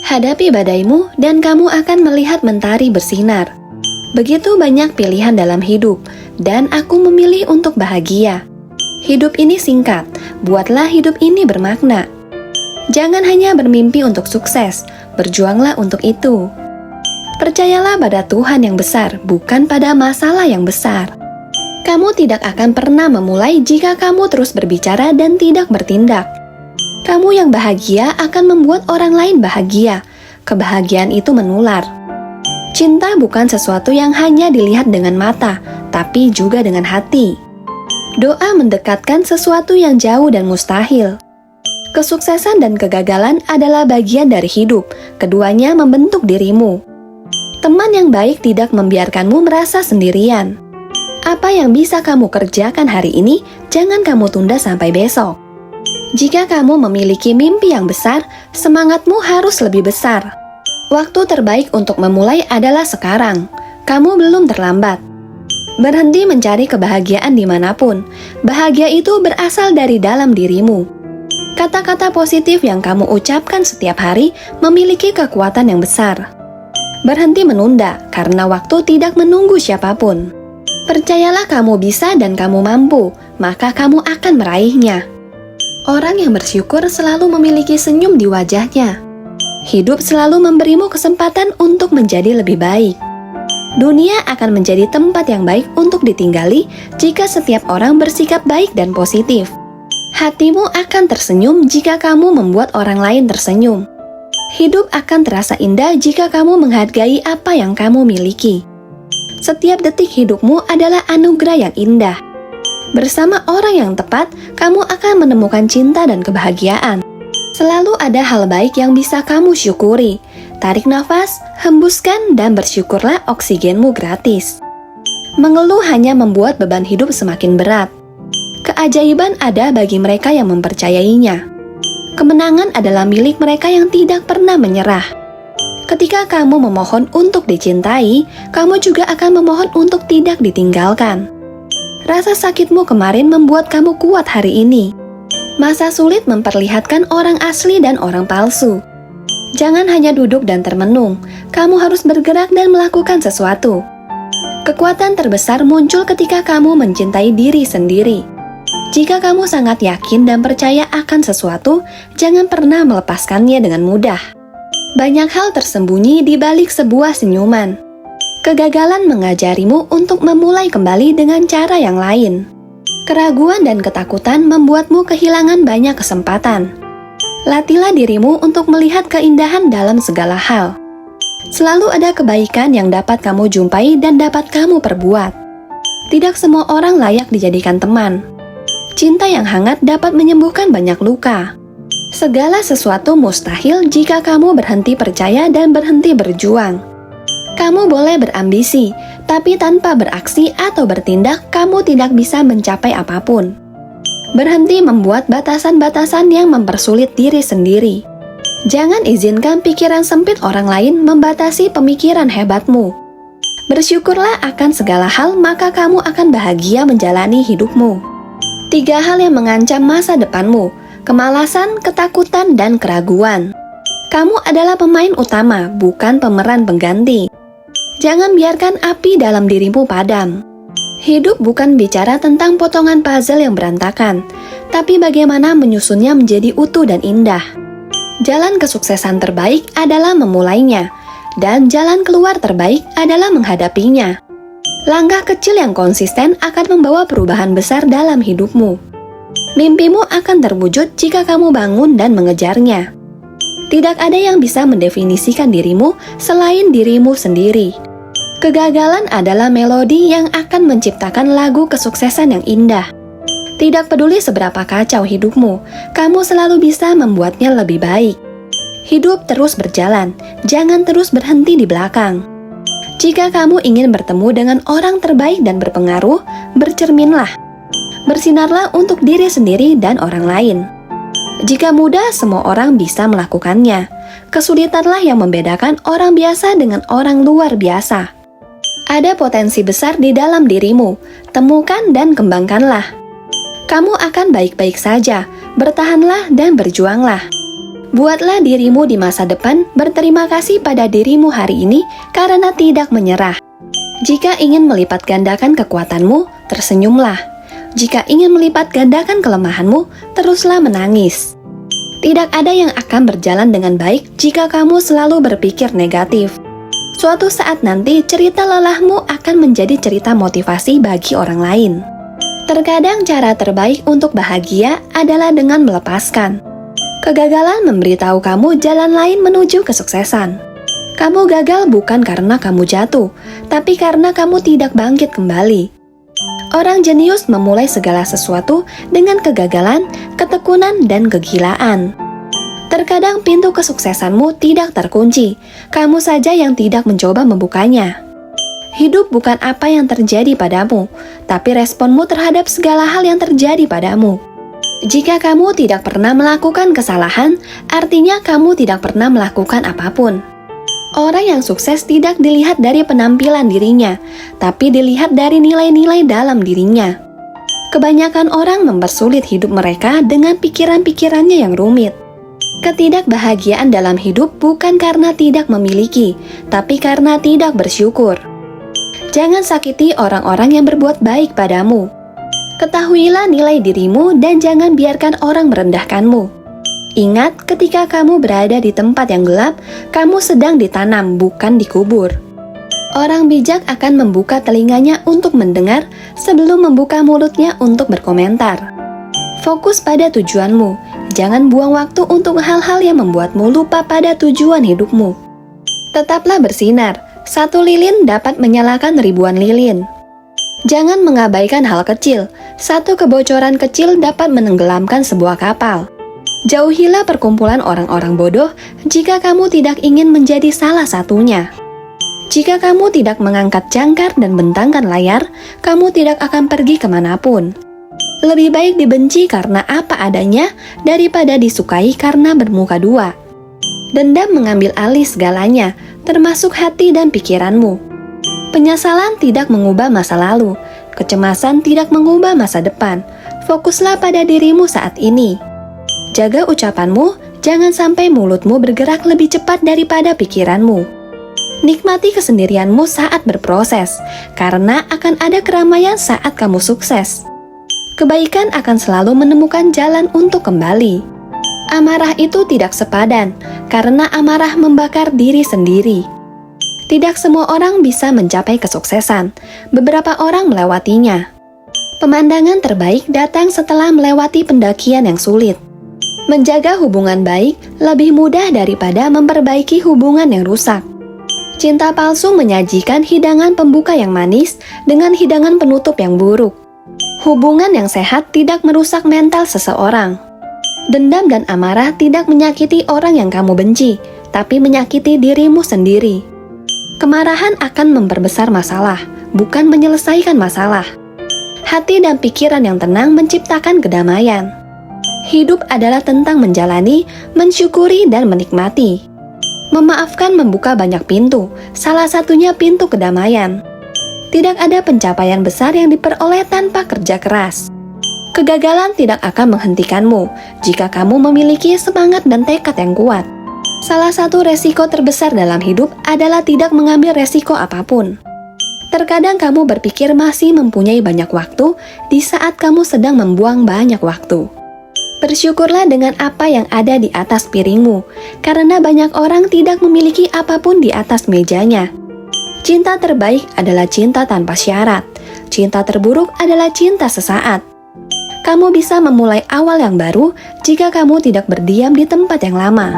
Hadapi badaimu dan kamu akan melihat mentari bersinar. Begitu banyak pilihan dalam hidup, dan aku memilih untuk bahagia. Hidup ini singkat, buatlah hidup ini bermakna. Jangan hanya bermimpi untuk sukses, berjuanglah untuk itu. Percayalah pada Tuhan yang besar, bukan pada masalah yang besar. Kamu tidak akan pernah memulai jika kamu terus berbicara dan tidak bertindak. Kamu yang bahagia akan membuat orang lain bahagia. Kebahagiaan itu menular. Cinta bukan sesuatu yang hanya dilihat dengan mata, tapi juga dengan hati. Doa mendekatkan sesuatu yang jauh dan mustahil. Kesuksesan dan kegagalan adalah bagian dari hidup, keduanya membentuk dirimu. Teman yang baik tidak membiarkanmu merasa sendirian. Apa yang bisa kamu kerjakan hari ini, jangan kamu tunda sampai besok. Jika kamu memiliki mimpi yang besar, semangatmu harus lebih besar. Waktu terbaik untuk memulai adalah sekarang. Kamu belum terlambat. Berhenti mencari kebahagiaan dimanapun. Bahagia itu berasal dari dalam dirimu. Kata-kata positif yang kamu ucapkan setiap hari memiliki kekuatan yang besar. Berhenti menunda, karena waktu tidak menunggu siapapun. Percayalah kamu bisa dan kamu mampu, maka kamu akan meraihnya. Orang yang bersyukur selalu memiliki senyum di wajahnya. Hidup selalu memberimu kesempatan untuk menjadi lebih baik. Dunia akan menjadi tempat yang baik untuk ditinggali jika setiap orang bersikap baik dan positif. Hatimu akan tersenyum jika kamu membuat orang lain tersenyum. Hidup akan terasa indah jika kamu menghargai apa yang kamu miliki. Setiap detik hidupmu adalah anugerah yang indah. Bersama orang yang tepat, kamu akan menemukan cinta dan kebahagiaan. Selalu ada hal baik yang bisa kamu syukuri. Tarik nafas, hembuskan, dan bersyukurlah oksigenmu gratis. Mengeluh hanya membuat beban hidup semakin berat. Keajaiban ada bagi mereka yang mempercayainya. Kemenangan adalah milik mereka yang tidak pernah menyerah. Ketika kamu memohon untuk dicintai, kamu juga akan memohon untuk tidak ditinggalkan. Rasa sakitmu kemarin membuat kamu kuat hari ini. Masa sulit memperlihatkan orang asli dan orang palsu. Jangan hanya duduk dan termenung, kamu harus bergerak dan melakukan sesuatu. Kekuatan terbesar muncul ketika kamu mencintai diri sendiri. Jika kamu sangat yakin dan percaya akan sesuatu, jangan pernah melepaskannya dengan mudah. Banyak hal tersembunyi di balik sebuah senyuman. Kegagalan mengajarimu untuk memulai kembali dengan cara yang lain. Keraguan dan ketakutan membuatmu kehilangan banyak kesempatan. Latihlah dirimu untuk melihat keindahan dalam segala hal. Selalu ada kebaikan yang dapat kamu jumpai dan dapat kamu perbuat. Tidak semua orang layak dijadikan teman. Cinta yang hangat dapat menyembuhkan banyak luka. Segala sesuatu mustahil jika kamu berhenti percaya dan berhenti berjuang. Kamu boleh berambisi, tapi tanpa beraksi atau bertindak, kamu tidak bisa mencapai apapun. Berhenti membuat batasan-batasan yang mempersulit diri sendiri. Jangan izinkan pikiran sempit orang lain membatasi pemikiran hebatmu. Bersyukurlah akan segala hal, maka kamu akan bahagia menjalani hidupmu. 3 hal yang mengancam masa depanmu: kemalasan, ketakutan, dan keraguan. Kamu adalah pemain utama, bukan pemeran pengganti. Jangan biarkan api dalam dirimu padam. Hidup bukan bicara tentang potongan puzzle yang berantakan, tapi bagaimana menyusunnya menjadi utuh dan indah. Jalan kesuksesan terbaik adalah memulainya, dan jalan keluar terbaik adalah menghadapinya. Langkah kecil yang konsisten akan membawa perubahan besar dalam hidupmu. Mimpimu akan terwujud jika kamu bangun dan mengejarnya. Tidak ada yang bisa mendefinisikan dirimu selain dirimu sendiri. Kegagalan adalah melodi yang akan menciptakan lagu kesuksesan yang indah. Tidak peduli seberapa kacau hidupmu, kamu selalu bisa membuatnya lebih baik. Hidup terus berjalan, jangan terus berhenti di belakang. Jika kamu ingin bertemu dengan orang terbaik dan berpengaruh, bercerminlah. Bersinarlah untuk diri sendiri dan orang lain. Jika mudah, semua orang bisa melakukannya. Kesulitanlah yang membedakan orang biasa dengan orang luar biasa. Ada potensi besar di dalam dirimu, temukan dan kembangkanlah. Kamu akan baik-baik saja, bertahanlah dan berjuanglah. Buatlah dirimu di masa depan berterima kasih pada dirimu hari ini karena tidak menyerah. Jika ingin melipat gandakan kekuatanmu, tersenyumlah. Jika ingin melipat gandakan kelemahanmu, teruslah menangis. Tidak ada yang akan berjalan dengan baik jika kamu selalu berpikir negatif. Suatu saat nanti cerita lelahmu akan menjadi cerita motivasi bagi orang lain. Terkadang cara terbaik untuk bahagia adalah dengan melepaskan. Kegagalan memberitahu kamu jalan lain menuju kesuksesan. Kamu gagal bukan karena kamu jatuh, tapi karena kamu tidak bangkit kembali. Orang jenius memulai segala sesuatu dengan kegagalan, ketekunan, dan kegilaan. Terkadang pintu kesuksesanmu tidak terkunci, kamu saja yang tidak mencoba membukanya. Hidup bukan apa yang terjadi padamu, tapi responmu terhadap segala hal yang terjadi padamu. Jika kamu tidak pernah melakukan kesalahan, artinya kamu tidak pernah melakukan apapun. Orang yang sukses tidak dilihat dari penampilan dirinya, tapi dilihat dari nilai-nilai dalam dirinya. Kebanyakan orang mempersulit hidup mereka dengan pikiran-pikirannya yang rumit. Ketidakbahagiaan dalam hidup bukan karena tidak memiliki, tapi karena tidak bersyukur. Jangan sakiti orang-orang yang berbuat baik padamu. Ketahuilah nilai dirimu dan jangan biarkan orang merendahkanmu. Ingat, ketika kamu berada di tempat yang gelap, kamu sedang ditanam, bukan dikubur. Orang bijak akan membuka telinganya untuk mendengar sebelum membuka mulutnya untuk berkomentar. Fokus pada tujuanmu, jangan buang waktu untuk hal-hal yang membuatmu lupa pada tujuan hidupmu. Tetaplah bersinar, satu lilin dapat menyalakan ribuan lilin. Jangan mengabaikan hal kecil, satu kebocoran kecil dapat menenggelamkan sebuah kapal. Jauhilah perkumpulan orang-orang bodoh jika kamu tidak ingin menjadi salah satunya. Jika kamu tidak mengangkat jangkar dan bentangkan layar, kamu tidak akan pergi kemanapun. Lebih baik dibenci karena apa adanya daripada disukai karena bermuka dua. Dendam mengambil alih segalanya, termasuk hati dan pikiranmu. Penyesalan tidak mengubah masa lalu, kecemasan tidak mengubah masa depan. Fokuslah pada dirimu saat ini. Jaga ucapanmu, jangan sampai mulutmu bergerak lebih cepat daripada pikiranmu. Nikmati kesendirianmu saat berproses, karena akan ada keramaian saat kamu sukses. Kebaikan akan selalu menemukan jalan untuk kembali. Amarah itu tidak sepadan, karena amarah membakar diri sendiri. Tidak semua orang bisa mencapai kesuksesan, beberapa orang melewatinya. Pemandangan terbaik datang setelah melewati pendakian yang sulit. Menjaga hubungan baik lebih mudah daripada memperbaiki hubungan yang rusak. Cinta palsu menyajikan hidangan pembuka yang manis dengan hidangan penutup yang buruk. Hubungan yang sehat tidak merusak mental seseorang. Dendam dan amarah tidak menyakiti orang yang kamu benci, tapi menyakiti dirimu sendiri. Kemarahan akan memperbesar masalah, bukan menyelesaikan masalah. Hati dan pikiran yang tenang menciptakan kedamaian. Hidup adalah tentang menjalani, mensyukuri, dan menikmati. Memaafkan membuka banyak pintu, salah satunya pintu kedamaian. Tidak ada pencapaian besar yang diperoleh tanpa kerja keras. Kegagalan tidak akan menghentikanmu jika kamu memiliki semangat dan tekad yang kuat. Salah satu resiko terbesar dalam hidup adalah tidak mengambil resiko apapun. Terkadang kamu berpikir masih mempunyai banyak waktu di saat kamu sedang membuang banyak waktu. Bersyukurlah dengan apa yang ada di atas piringmu, karena banyak orang tidak memiliki apapun di atas mejanya. Cinta terbaik adalah cinta tanpa syarat. Cinta terburuk adalah cinta sesaat. Kamu bisa memulai awal yang baru jika kamu tidak berdiam di tempat yang lama.